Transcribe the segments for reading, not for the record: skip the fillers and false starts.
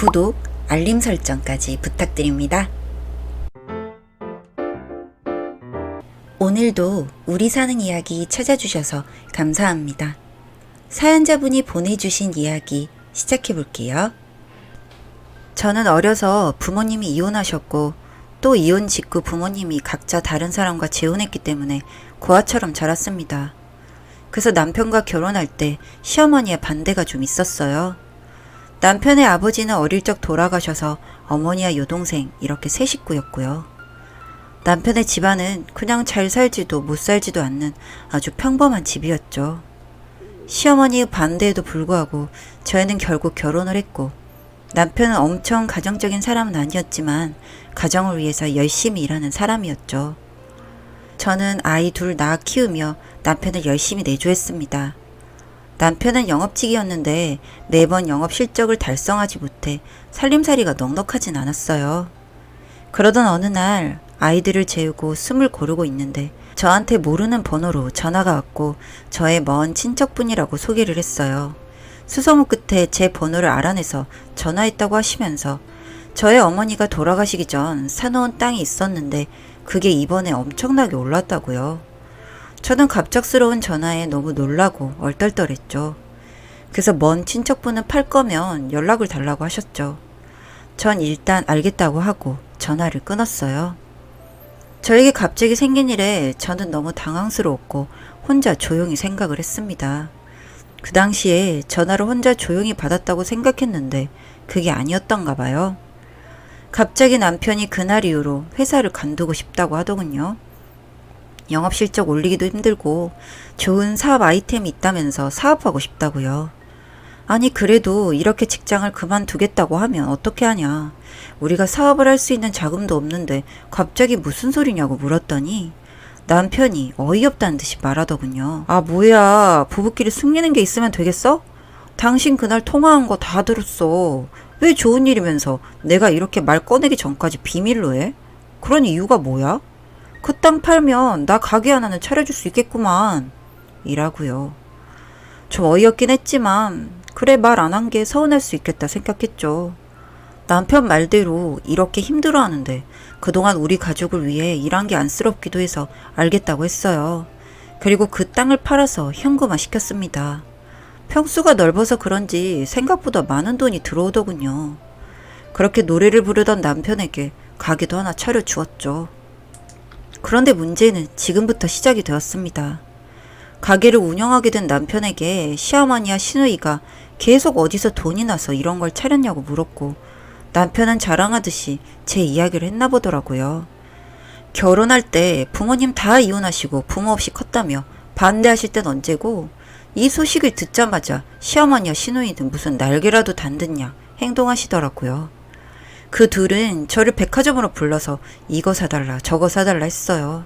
구독, 알림 설정까지 부탁드립니다. 오늘도 우리 사는 이야기 찾아주셔서 감사합니다. 사연자분이 보내주신 이야기 시작해볼게요. 저는 어려서 부모님이 이혼하셨고 또 이혼 직후 부모님이 각자 다른 사람과 재혼했기 때문에 고아처럼 자랐습니다. 그래서 남편과 결혼할 때 시어머니의 반대가 좀 있었어요. 남편의 아버지는 어릴 적 돌아가셔서 어머니와 여동생 이렇게 세 식구였고요. 남편의 집안은 그냥 잘 살지도 못 살지도 않는 아주 평범한 집이었죠. 시어머니의 반대에도 불구하고 저희는 결국 결혼을 했고, 남편은 엄청 가정적인 사람은 아니었지만 가정을 위해서 열심히 일하는 사람이었죠. 저는 아이 둘 낳아 키우며 남편을 열심히 내조했습니다. 남편은 영업직이었는데 매번 영업 실적을 달성하지 못해 살림살이가 넉넉하진 않았어요. 그러던 어느 날 아이들을 재우고 숨을 고르고 있는데 저한테 모르는 번호로 전화가 왔고 저의 먼 친척분이라고 소개를 했어요. 수소문 끝에 제 번호를 알아내서 전화했다고 하시면서 저의 어머니가 돌아가시기 전 사놓은 땅이 있었는데 그게 이번에 엄청나게 올랐다고요. 저는 갑작스러운 전화에 너무 놀라고 얼떨떨했죠. 그래서 먼 친척분은 팔 거면 연락을 달라고 하셨죠. 전 일단 알겠다고 하고 전화를 끊었어요. 저에게 갑자기 생긴 일에 저는 너무 당황스러웠고 혼자 조용히 생각을 했습니다. 그 당시에 전화를 혼자 조용히 받았다고 생각했는데 그게 아니었던가 봐요. 갑자기 남편이 그날 이후로 회사를 관두고 싶다고 하더군요. 영업 실적 올리기도 힘들고 좋은 사업 아이템이 있다면서 사업하고 싶다고요. 아니 그래도 이렇게 직장을 그만두겠다고 하면 어떻게 하냐. 우리가 사업을 할 수 있는 자금도 없는데 갑자기 무슨 소리냐고 물었더니 남편이 어이없다는 듯이 말하더군요. 아 뭐야, 부부끼리 숨기는 게 있으면 되겠어? 당신 그날 통화한 거 다 들었어. 왜 좋은 일이면서 내가 이렇게 말 꺼내기 전까지 비밀로 해? 그런 이유가 뭐야? 그 땅 팔면 나 가게 하나는 차려줄 수 있겠구만. 이라고요. 좀 어이없긴 했지만 그래 말 안 한 게 서운할 수 있겠다 생각했죠. 남편 말대로 이렇게 힘들어하는데 그동안 우리 가족을 위해 일한 게 안쓰럽기도 해서 알겠다고 했어요. 그리고 그 땅을 팔아서 현금화 시켰습니다. 평수가 넓어서 그런지 생각보다 많은 돈이 들어오더군요. 그렇게 노래를 부르던 남편에게 가게도 하나 차려주었죠. 그런데 문제는 지금부터 시작이 되었습니다. 가게를 운영하게 된 남편에게 시어머니와 시누이가 계속 어디서 돈이 나서 이런 걸 차렸냐고 물었고 남편은 자랑하듯이 제 이야기를 했나 보더라고요. 결혼할 때 부모님 다 이혼하시고 부모 없이 컸다며 반대하실 땐 언제고 이 소식을 듣자마자 시어머니와 시누이는 무슨 날개라도 단듯냐 행동하시더라고요. 그 둘은 저를 백화점으로 불러서 이거 사달라 저거 사달라 했어요.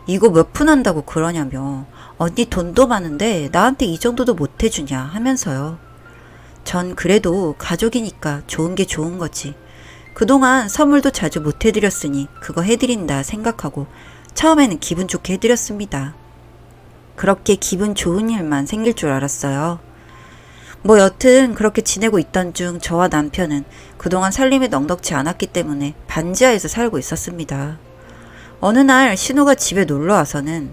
이거 몇 푼 한다고 그러냐며 언니 돈도 많은데 나한테 이 정도도 못 해주냐 하면서요. 전 그래도 가족이니까 좋은 게 좋은 거지. 그동안 선물도 자주 못 해드렸으니 그거 해드린다 생각하고 처음에는 기분 좋게 해드렸습니다. 그렇게 기분 좋은 일만 생길 줄 알았어요. 뭐 여튼 그렇게 지내고 있던 중 저와 남편은 그동안 살림이 넉넉지 않았기 때문에 반지하에서 살고 있었습니다. 어느 날 신우가 집에 놀러와서는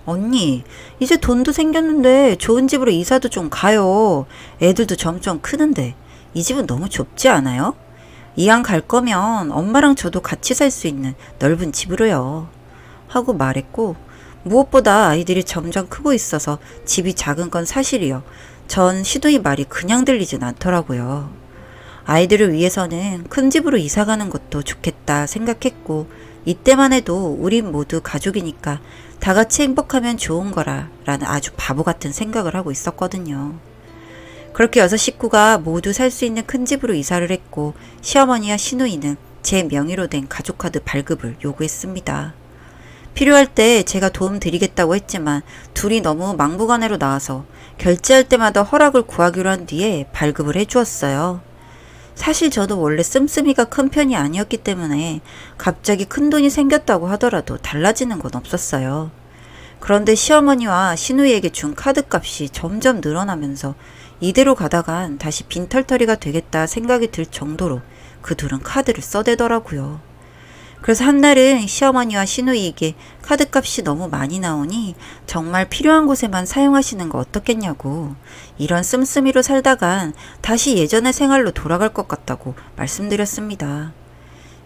언니 이제 돈도 생겼는데 좋은 집으로 이사도 좀 가요. 애들도 점점 크는데 이 집은 너무 좁지 않아요? 이왕 갈 거면 엄마랑 저도 같이 살 수 있는 넓은 집으로요. 하고 말했고 무엇보다 아이들이 점점 크고 있어서 집이 작은 건 사실이요. 전 시누이 말이 그냥 들리진 않더라고요. 아이들을 위해서는 큰 집으로 이사가는 것도 좋겠다 생각했고 이때만 해도 우린 모두 가족이니까 다 같이 행복하면 좋은 거라 라는 아주 바보 같은 생각을 하고 있었거든요. 그렇게 6식구가 모두 살 수 있는 큰 집으로 이사를 했고 시어머니와 시누이는 제 명의로 된 가족카드 발급을 요구했습니다. 필요할 때 제가 도움 드리겠다고 했지만 둘이 너무 막무가내로 나와서 결제할 때마다 허락을 구하기로 한 뒤에 발급을 해주었어요. 사실 저도 원래 씀씀이가 큰 편이 아니었기 때문에 갑자기 큰 돈이 생겼다고 하더라도 달라지는 건 없었어요. 그런데 시어머니와 시누이에게 준 카드값이 점점 늘어나면서 이대로 가다간 다시 빈털터리가 되겠다 생각이 들 정도로 그 둘은 카드를 써대더라고요. 그래서 한날은 시어머니와 시누이에게 카드값이 너무 많이 나오니 정말 필요한 곳에만 사용하시는 거 어떻겠냐고, 이런 씀씀이로 살다간 다시 예전의 생활로 돌아갈 것 같다고 말씀드렸습니다.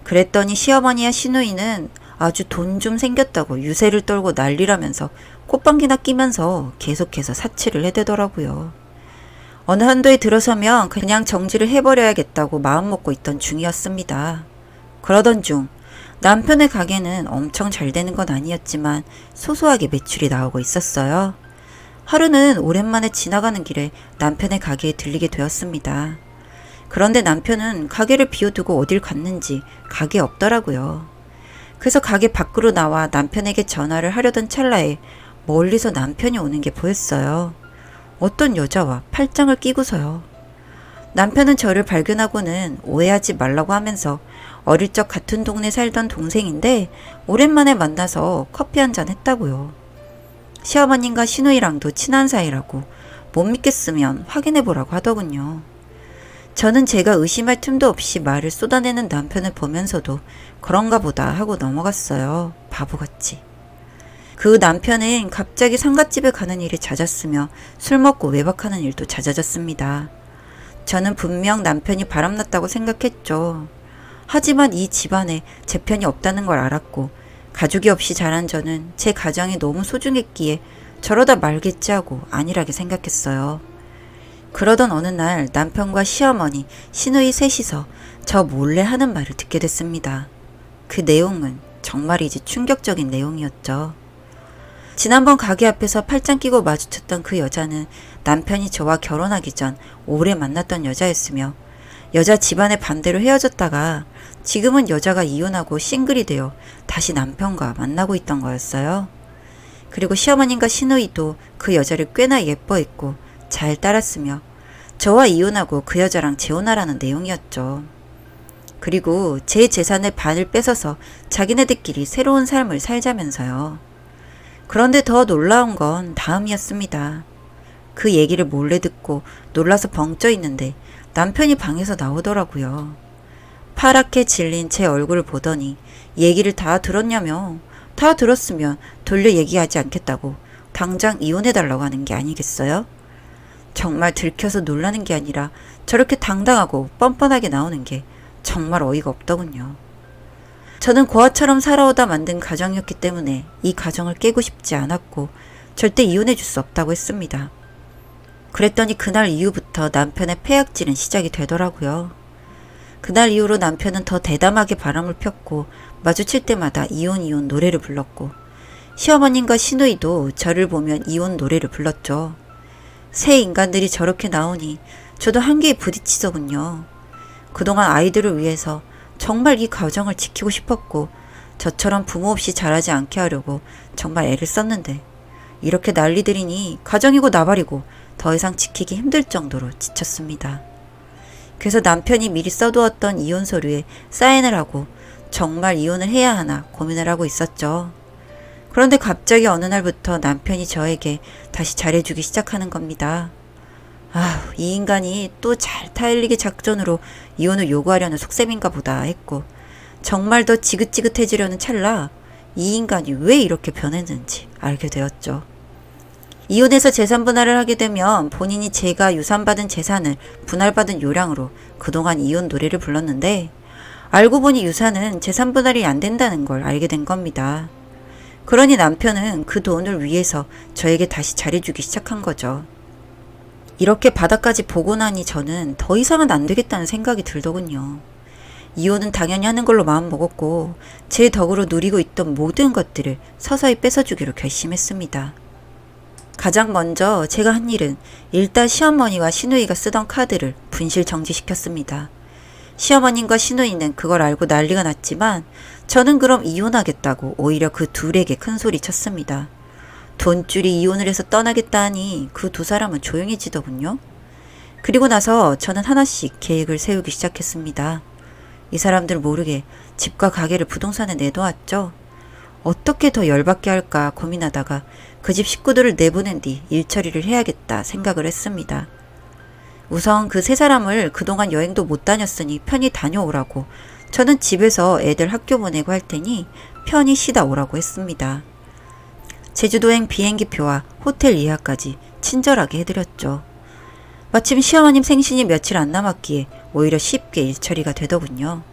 그랬더니 시어머니와 시누이는 아주 돈 좀 생겼다고 유세를 떨고 난리라면서 콧방귀나 끼면서 계속해서 사치를 해대더라고요. 어느 한도에 들어서면 그냥 정지를 해버려야겠다고 마음먹고 있던 중이었습니다. 그러던 중 남편의 가게는 엄청 잘 되는 건 아니었지만 소소하게 매출이 나오고 있었어요. 하루는 오랜만에 지나가는 길에 남편의 가게에 들리게 되었습니다. 그런데 남편은 가게를 비워두고 어딜 갔는지 가게에 없더라고요. 그래서 가게 밖으로 나와 남편에게 전화를 하려던 찰나에 멀리서 남편이 오는 게 보였어요. 어떤 여자와 팔짱을 끼고서요. 남편은 저를 발견하고는 오해하지 말라고 하면서 어릴 적 같은 동네 살던 동생인데 오랜만에 만나서 커피 한잔 했다고요. 시어머님과 시누이랑도 친한 사이라고 못 믿겠으면 확인해보라고 하더군요. 저는 제가 의심할 틈도 없이 말을 쏟아내는 남편을 보면서도 그런가 보다 하고 넘어갔어요. 바보같이. 그 남편은 갑자기 상갓집에 가는 일이 잦았으며 술 먹고 외박하는 일도 잦아졌습니다. 저는 분명 남편이 바람났다고 생각했죠. 하지만 이 집안에 제 편이 없다는 걸 알았고 가족이 없이 자란 저는 제 가정이 너무 소중했기에 저러다 말겠지 하고 안일하게 생각했어요. 그러던 어느 날 남편과 시어머니, 시누이 셋이서 저 몰래 하는 말을 듣게 됐습니다. 그 내용은 정말이지 충격적인 내용이었죠. 지난번 가게 앞에서 팔짱 끼고 마주쳤던 그 여자는 남편이 저와 결혼하기 전 오래 만났던 여자였으며 여자 집안의 반대로 헤어졌다가 지금은 여자가 이혼하고 싱글이 되어 다시 남편과 만나고 있던 거였어요. 그리고 시어머님과 시누이도 그 여자를 꽤나 예뻐했고 잘 따랐으며 저와 이혼하고 그 여자랑 재혼하라는 내용이었죠. 그리고 제 재산의 반을 뺏어서 자기네들끼리 새로운 삶을 살자면서요. 그런데 더 놀라운 건 다음이었습니다. 그 얘기를 몰래 듣고 놀라서 벙쪄 있는데 남편이 방에서 나오더라고요. 파랗게 질린 제 얼굴을 보더니 얘기를 다 들었냐며, 다 들었으면 돌려 얘기하지 않겠다고 당장 이혼해달라고 하는 게 아니겠어요? 정말 들켜서 놀라는 게 아니라 저렇게 당당하고 뻔뻔하게 나오는 게 정말 어이가 없더군요. 저는 고아처럼 살아오다 만든 가정이었기 때문에 이 가정을 깨고 싶지 않았고 절대 이혼해 줄 수 없다고 했습니다. 그랬더니 그날 이후부터 남편의 폐악질은 시작이 되더라고요. 그날 이후로 남편은 더 대담하게 바람을 폈고 마주칠 때마다 이혼 노래를 불렀고 시어머님과 시누이도 저를 보면 이혼 노래를 불렀죠. 새 인간들이 저렇게 나오니 저도 한계에 부딪히더군요. 그동안 아이들을 위해서 정말 이 가정을 지키고 싶었고 저처럼 부모 없이 자라지 않게 하려고 정말 애를 썼는데 이렇게 난리들이니 가정이고 나발이고 더 이상 지키기 힘들 정도로 지쳤습니다. 그래서 남편이 미리 써두었던 이혼 서류에 사인을 하고 정말 이혼을 해야 하나 고민을 하고 있었죠. 그런데 갑자기 어느 날부터 남편이 저에게 다시 잘해주기 시작하는 겁니다. 아휴, 이 인간이 또 잘 타일리기 작전으로 이혼을 요구하려는 속셈인가 보다 했고 정말 더 지긋지긋해지려는 찰나 이 인간이 왜 이렇게 변했는지 알게 되었죠. 이혼해서 재산 분할을 하게 되면 본인이 제가 유산받은 재산을 분할받은 요량으로 그동안 이혼 노래를 불렀는데 알고 보니 유산은 재산 분할이 안 된다는 걸 알게 된 겁니다. 그러니 남편은 그 돈을 위해서 저에게 다시 잘해주기 시작한 거죠. 이렇게 바닥까지 보고 나니 저는 더 이상은 안 되겠다는 생각이 들더군요. 이혼은 당연히 하는 걸로 마음먹었고 제 덕으로 누리고 있던 모든 것들을 서서히 뺏어주기로 결심했습니다. 가장 먼저 제가 한 일은 일단 시어머니와 시누이가 쓰던 카드를 분실 정지시켰습니다. 시어머님과 시누이는 그걸 알고 난리가 났지만 저는 그럼 이혼하겠다고 오히려 그 둘에게 큰 소리 쳤습니다. 돈줄이 이혼을 해서 떠나겠다 하니 그 두 사람은 조용해지더군요. 그리고 나서 저는 하나씩 계획을 세우기 시작했습니다. 이 사람들 모르게 집과 가게를 부동산에 내놓았죠. 어떻게 더 열받게 할까 고민하다가 그 집 식구들을 내보낸 뒤 일 처리를 해야겠다 생각을 했습니다. 우선 그 세 사람을 그동안 여행도 못 다녔으니 편히 다녀오라고, 저는 집에서 애들 학교 보내고 할 테니 편히 쉬다 오라고 했습니다. 제주도행 비행기표와 호텔 예약까지 친절하게 해드렸죠. 마침 시어머님 생신이 며칠 안 남았기에 오히려 쉽게 일처리가 되더군요.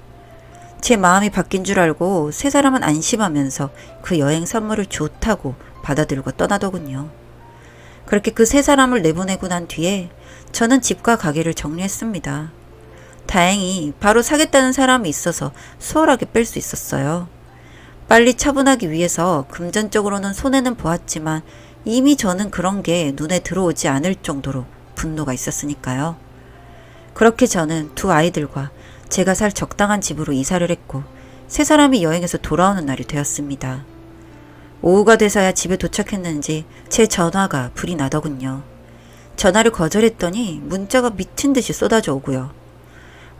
제 마음이 바뀐 줄 알고 세 사람은 안심하면서 그 여행 선물을 좋다고 받아들고 떠나더군요. 그렇게 그 세 사람을 내보내고 난 뒤에 저는 집과 가게를 정리했습니다. 다행히 바로 사겠다는 사람이 있어서 수월하게 뺄 수 있었어요. 빨리 처분하기 위해서 금전적으로는 손해는 보았지만 이미 저는 그런 게 눈에 들어오지 않을 정도로 분노가 있었으니까요. 그렇게 저는 두 아이들과 제가 살 적당한 집으로 이사를 했고 세 사람이 여행에서 돌아오는 날이 되었습니다. 오후가 돼서야 집에 도착했는지 제 전화가 불이 나더군요. 전화를 거절했더니 문자가 미친 듯이 쏟아져 오고요.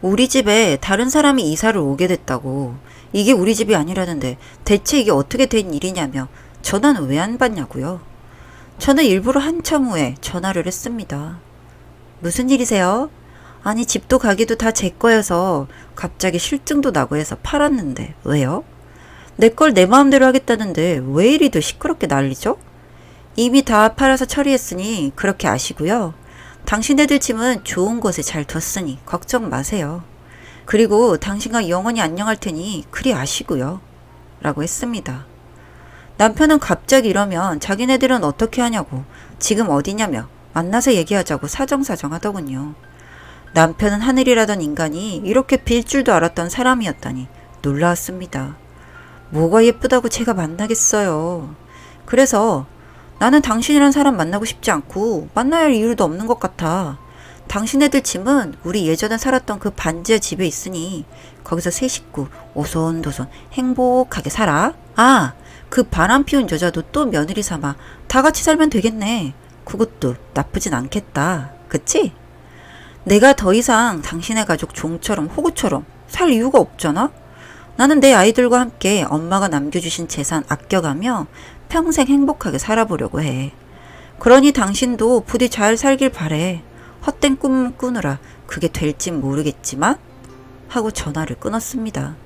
우리 집에 다른 사람이 이사를 오게 됐다고, 이게 우리 집이 아니라는데 대체 이게 어떻게 된 일이냐며 전화는 왜 안 받냐고요. 저는 일부러 한참 후에 전화를 했습니다. 무슨 일이세요? 아니 집도 가게도 다 제 거여서 갑자기 실증도 나고 해서 팔았는데 왜요? 내 걸 내 마음대로 하겠다는데 왜 이리도 시끄럽게 난리죠? 이미 다 팔아서 처리했으니 그렇게 아시고요. 당신네들 짐은 좋은 곳에 잘 뒀으니 걱정 마세요. 그리고 당신과 영원히 안녕할 테니 그리 아시고요. 라고 했습니다. 남편은 갑자기 이러면 자기네들은 어떻게 하냐고, 지금 어디냐며 만나서 얘기하자고 사정사정 하더군요. 남편은 하늘이라던 인간이 이렇게 빌 줄도 알았던 사람이었다니 놀라웠습니다. 뭐가 예쁘다고 제가 만나겠어요. 그래서 나는 당신이란 사람 만나고 싶지 않고 만나야 할 이유도 없는 것 같아. 당신네들 짐은 우리 예전에 살았던 그 반지하 집에 있으니 거기서 세 식구 오손도손 행복하게 살아. 아, 그 바람 피운 여자도 또 며느리 삼아 다 같이 살면 되겠네. 그것도 나쁘진 않겠다. 그치? 내가 더 이상 당신의 가족 종처럼 호구처럼 살 이유가 없잖아? 나는 내 아이들과 함께 엄마가 남겨주신 재산 아껴가며 평생 행복하게 살아보려고 해. 그러니 당신도 부디 잘 살길 바래. 헛된 꿈 꾸느라 그게 될진 모르겠지만 하고 전화를 끊었습니다.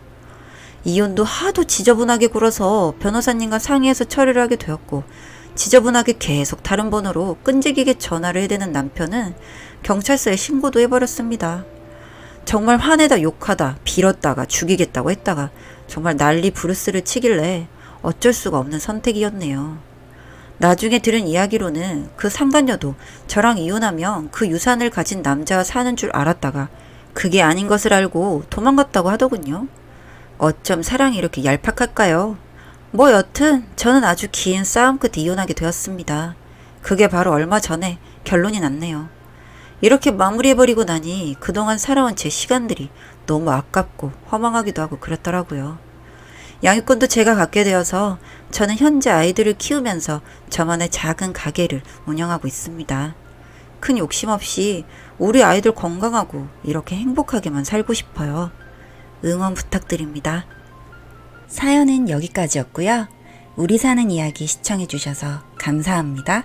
이혼도 하도 지저분하게 굴어서 변호사님과 상의해서 처리를 하게 되었고, 지저분하게 계속 다른 번호로 끈질기게 전화를 해대는 남편은 경찰서에 신고도 해버렸습니다. 정말 화내다 욕하다 빌었다가 죽이겠다고 했다가 정말 난리 부르스를 치길래 어쩔 수가 없는 선택이었네요. 나중에 들은 이야기로는 그 상간녀도 저랑 이혼하면 그 유산을 가진 남자와 사는 줄 알았다가 그게 아닌 것을 알고 도망갔다고 하더군요. 어쩜 사랑이 이렇게 얄팍할까요? 뭐 여튼 저는 아주 긴 싸움 끝에 이혼하게 되었습니다. 그게 바로 얼마 전에 결론이 났네요. 이렇게 마무리해버리고 나니 그동안 살아온 제 시간들이 너무 아깝고 허망하기도 하고 그렇더라고요. 양육권도 제가 갖게 되어서 저는 현재 아이들을 키우면서 저만의 작은 가게를 운영하고 있습니다. 큰 욕심 없이 우리 아이들 건강하고 이렇게 행복하게만 살고 싶어요. 응원 부탁드립니다. 사연은 여기까지였고요. 우리 사는 이야기 시청해주셔서 감사합니다.